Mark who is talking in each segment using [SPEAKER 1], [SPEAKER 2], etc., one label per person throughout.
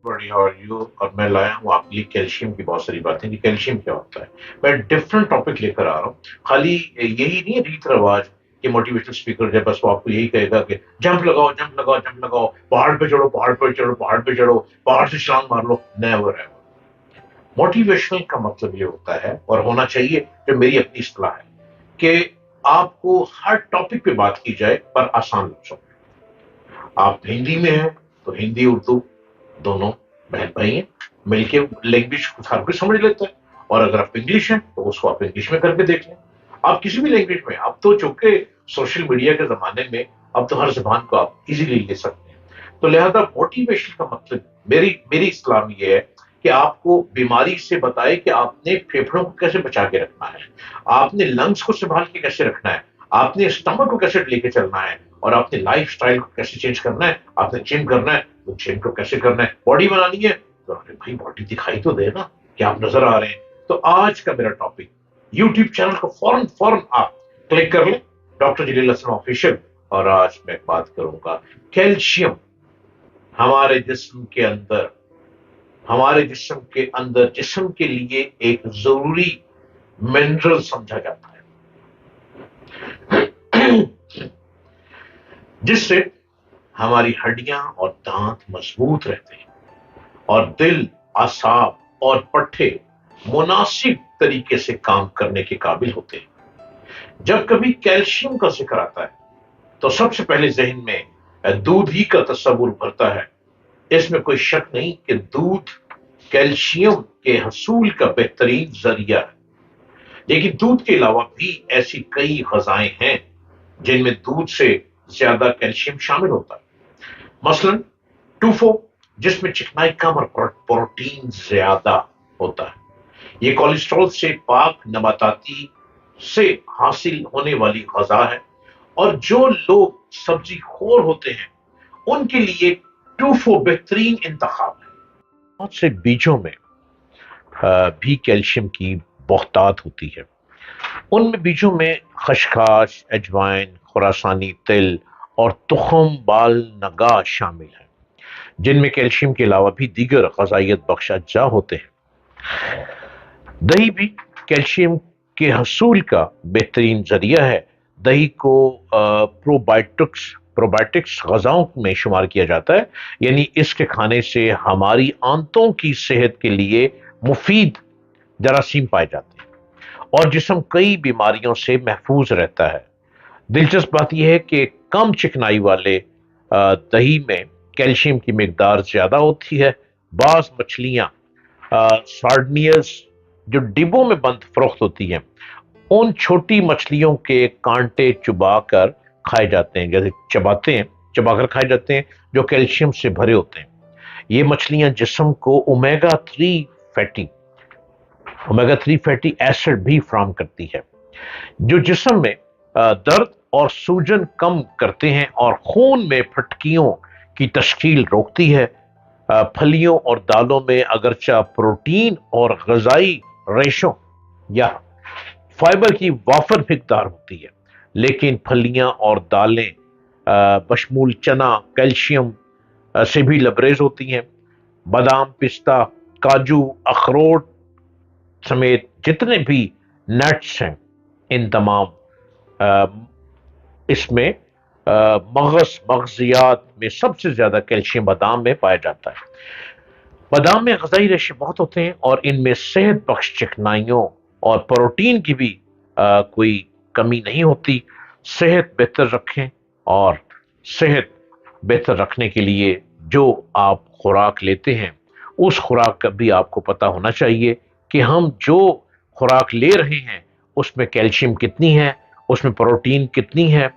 [SPEAKER 1] बढ़िया। और यू और मैं लाया हूँ आपके लिए कैल्शियम की बहुत सारी बातें कि कैल्शियम क्या होता है। मैं डिफरेंट टॉपिक लेकर आ रहा हूँ। खाली यही नहीं है रीत रिवाज कि मोटिवेशनल स्पीकर जो है बस वो आपको यही कहेगा कि जंप लगाओ जंप लगाओ जंप लगाओ, पहाड़ पे चढ़ो पहाड़ पे चढ़ो पहाड़ पे चढ़ो, पहाड़ से छलांग मार लो। Never ever. मोटिवेशनल का मतलब ये होता है और होना चाहिए, जो मेरी अपनी इस्तेलाह है, कि आपको हर टॉपिक पे बात की जाए पर आसान लफ्जों में। आप हिंदी में हैं तो हिंदी उर्दू दोनों बहन भाई हैं, मिलके लैंग्वेज हर कोई समझ लेता है। और अगर आप इंग्लिश हैं तो उसको आप इंग्लिश में करके देख लें। आप किसी भी लैंग्वेज में, अब तो चूंकि सोशल मीडिया के जमाने में अब तो हर जबान को आप इजीली ले सकते हैं। तो लिहाजा मोटिवेशन का मतलब मेरी मेरी इस्लाम ये है कि आपको बीमारी से बताए कि आपने फेफड़ों को कैसे बचा के रखना है, आपने लंग्स को संभाल के कैसे रखना है, आपने स्टमक को कैसे लेके चलना है, और आपने लाइफ स्टाइल को कैसे चेंज करना है। आपने जिम करना है तो जिम को कैसे करना है, बॉडी बनानी है तो अरे भाई बॉडी दिखाई तो दे ना कि आप नजर आ रहे हैं। तो आज का मेरा टॉपिक, यूट्यूब चैनल को फौरन फौरन आप क्लिक कर लें, डॉक्टर जलील हसन ऑफिशियल। और आज मैं बात करूंगा कैल्शियम। हमारे जिस्म के अंदर, हमारे जिस्म के अंदर जिस्म के लिए एक जरूरी मिनरल समझा जाता है, जिससे हमारी हड्डियां और दांत मजबूत रहते हैं और दिल, आसाब और पट्टे मुनासिब तरीके से काम करने के काबिल होते हैं। जब कभी कैल्शियम का जिक्र आता है तो सबसे पहले जहन में दूध ही का तस्वुर उभरता है। इसमें कोई शक नहीं कि दूध कैल्शियम के हसूल का बेहतरीन जरिया है। लेकिन दूध के अलावा भी ऐसी कई गजाएं हैं जिनमें दूध से ज्यादा कैल्शियम शामिल होता है। मसलन टूफो, जिसमें चिकनाई कम और प्रोटीन ज्यादा होता है। ये कोलेस्ट्रॉल से पाक नबाताती से हासिल होने वाली गजा है, और जो लोग सब्जी खोर होते हैं उनके लिए टूफो बेहतरीन इंतखाब है। बहुत से बीजों में भी कैल्शियम की बहुतायत होती है। उनमें बीजों में खशखाश, अजवाइन, खुरासानी तिल और तुखम बाल नगा शामिल है, जिनमें कैल्शियम के अलावा भी दीगर ग़ज़ाइयत बख्श अज्जा होते हैं। दही भी कैल्शियम के हसूल का बेहतरीन जरिया है। दही को प्रोबायोटिक्स गजाओं में शुमार किया जाता है, यानी इसके खाने से हमारी आंतों की सेहत के लिए मुफीद जरासीम पाए जाते हैं और जिस्म कई बीमारियों से महफूज रहता है। दिलचस्प बात यह है कि कम चिकनाई वाले दही में कैल्शियम की मिकदार ज्यादा होती है। बास मछलियां, सार्डिनियस, जो डिब्बों में बंद फरोख्त होती हैं, उन छोटी मछलियों के कांटे चुबा कर खाए जाते हैं, जैसे चबाते हैं, चबाकर खाए जाते हैं, जो कैल्शियम से भरे होते हैं। ये मछलियां जिस्म को ओमेगा थ्री फैटी एसिड भी फ्राहम करती है, जो जिस्म में दर्द और सूजन कम करते हैं और खून में फटकियों की तश्कील रोकती है। फलियों और दालों में अगरचा प्रोटीन और गजाई रेशों या फाइबर की वाफर मिकदार होती है, लेकिन फलियां और दालें बशमूल चना कैल्शियम से भी लबरेज होती हैं। बादाम, पिस्ता, काजू, अखरोट समेत जितने भी नट्स हैं, इन तमाम इसमें मगजियात में सबसे ज्यादा कैल्शियम बादाम में पाया जाता है। बादाम में ग़ज़ाई रेशे बहुत होते हैं और इनमें सेहत बख्श चिकनाइयों और प्रोटीन की भी कोई कमी नहीं होती। सेहत बेहतर रखें, और सेहत बेहतर रखने के लिए जो आप खुराक लेते हैं, उस खुराक का भी आपको पता होना चाहिए कि हम जो खुराक ले रहे हैं उसमें कैल्शियम कितनी है, उसमें प्रोटीन कितनी है,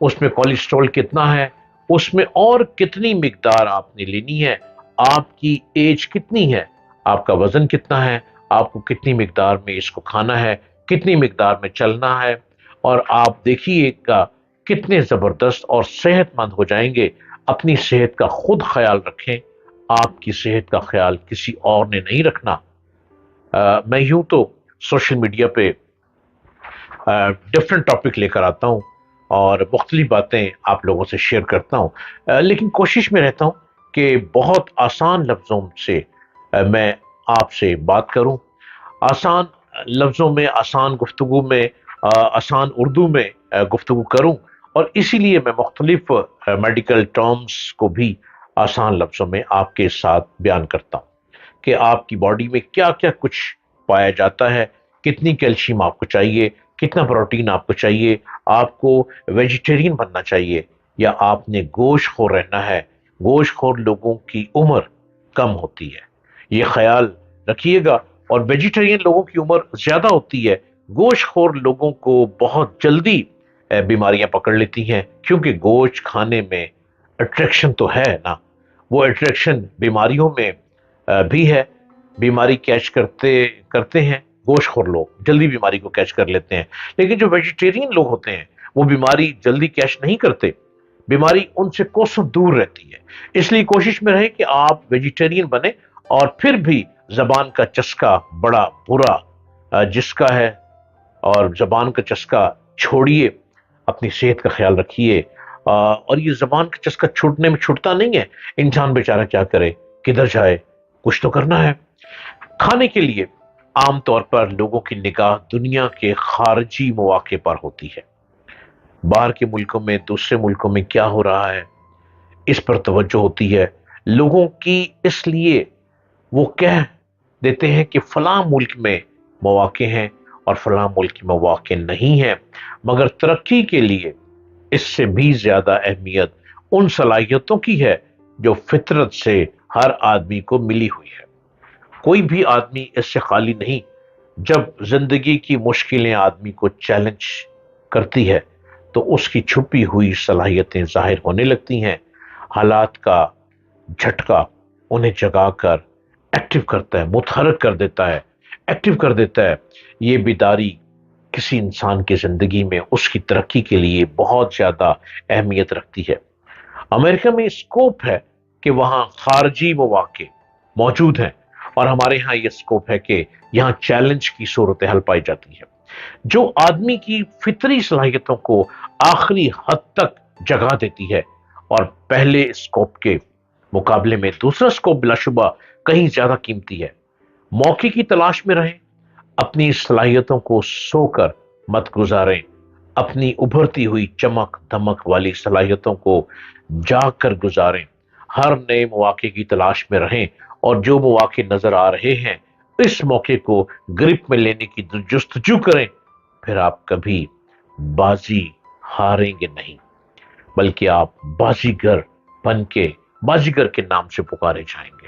[SPEAKER 1] उसमें कोलेस्ट्रॉल कितना है, उसमें और कितनी मिकदार आपने लेनी है, आपकी एज कितनी है, आपका वजन कितना है, आपको कितनी मिकदार में इसको खाना है, कितनी मिकदार में चलना है, और आप देखिएगा कितने जबरदस्त और सेहतमंद हो जाएंगे। अपनी सेहत का खुद ख्याल रखें, आपकी सेहत का ख्याल किसी और ने नहीं रखना। मैं यूं तो सोशल मीडिया पे डिफरेंट टॉपिक लेकर आता हूं और मुख्तलिफ बातें आप लोगों से शेयर करता हूं, लेकिन कोशिश में रहता हूं کہ بہت آسان لفظوں سے میں آپ سے بات کروں، آسان لفظوں میں، آسان گفتگو میں، آسان اردو میں گفتگو کروں، اور اسی لیے میں مختلف میڈیکل ٹرمز کو بھی آسان لفظوں میں آپ کے ساتھ بیان کرتا ہوں کہ آپ کی باڈی میں کیا کیا کچھ پایا جاتا ہے، کتنی کیلشیم آپ کو چاہیے، کتنا پروٹین آپ کو چاہیے، آپ کو ویجیٹیرین بننا چاہیے یا آپ نے گوشت خور رہنا ہے۔ گوشت خور لوگوں کی عمر کم ہوتی ہے، یہ خیال رکھیے گا، اور ویجیٹیرین لوگوں کی عمر زیادہ ہوتی ہے۔ گوشت خور لوگوں کو بہت جلدی بیماریاں پکڑ لیتی ہیں، کیونکہ گوشت کھانے میں اٹریکشن تو ہے نا، وہ اٹریکشن بیماریوں میں بھی ہے، بیماری کیچ کرتے ہیں گوشت خور لوگ، جلدی بیماری کو کیچ کر لیتے ہیں۔ لیکن جو ویجیٹیرین لوگ ہوتے ہیں وہ بیماری جلدی کیچ نہیں کرتے، بیماری ان سے کوسوں دور رہتی ہے۔ اس لیے کوشش میں رہے کہ آپ ویجیٹیرین بنے، اور پھر بھی زبان کا چسکا بڑا برا جس کا ہے، اور زبان کا چسکا چھوڑیے، اپنی صحت کا خیال رکھیے۔ اور یہ زبان کا چسکا چھوٹنے میں چھوٹتا نہیں ہے، انسان بیچارہ کیا کرے، کدھر جائے، کچھ تو کرنا ہے۔ کھانے کے لیے عام طور پر لوگوں کی نگاہ دنیا کے خارجی مواقع پر ہوتی ہے، باہر کے ملکوں میں، دوسرے ملکوں میں کیا ہو رہا ہے، اس پر توجہ ہوتی ہے لوگوں کی۔ اس لیے وہ کہہ دیتے ہیں کہ فلاں ملک میں مواقع ہیں اور فلاں ملک میں مواقع نہیں ہیں، مگر ترقی کے لیے اس سے بھی زیادہ اہمیت ان صلاحیتوں کی ہے جو فطرت سے ہر آدمی کو ملی ہوئی ہے۔ کوئی بھی آدمی اس سے خالی نہیں۔ جب زندگی کی مشکلیں آدمی کو چیلنج کرتی ہے تو اس کی چھپی ہوئی صلاحیتیں ظاہر ہونے لگتی ہیں، حالات کا جھٹکا انہیں جگا کر ایکٹیو کرتا ہے، متحرک کر دیتا ہے، ایکٹیو کر دیتا ہے۔ یہ بیداری کسی انسان کی زندگی میں اس کی ترقی کے لیے بہت زیادہ اہمیت رکھتی ہے۔ امریکہ میں اسکوپ ہے کہ وہاں خارجی مواقع موجود ہیں، اور ہمارے ہاں یہ اسکوپ ہے کہ یہاں چیلنج کی صورتحال پائی جاتی ہے جو آدمی کی فطری صلاحیتوں کو آخری حد تک جگا دیتی ہے، اور پہلے اسکوپ کے مقابلے میں دوسرا اسکوپ بلا شبہ کہیں زیادہ قیمتی ہے۔ موقع کی تلاش میں رہیں، اپنی صلاحیتوں کو سو کر مت گزاریں، اپنی ابھرتی ہوئی چمک دمک والی صلاحیتوں کو جاگ کر گزاریں، ہر نئے مواقع کی تلاش میں رہیں، اور جو مواقع نظر آ رہے ہیں اس موقع کو گرپ میں لینے کی جستجو کریں۔ پھر آپ کبھی بازی ہاریں گے نہیں، بلکہ آپ بازیگر بن کے، بازیگر کے نام سے پکارے جائیں گے۔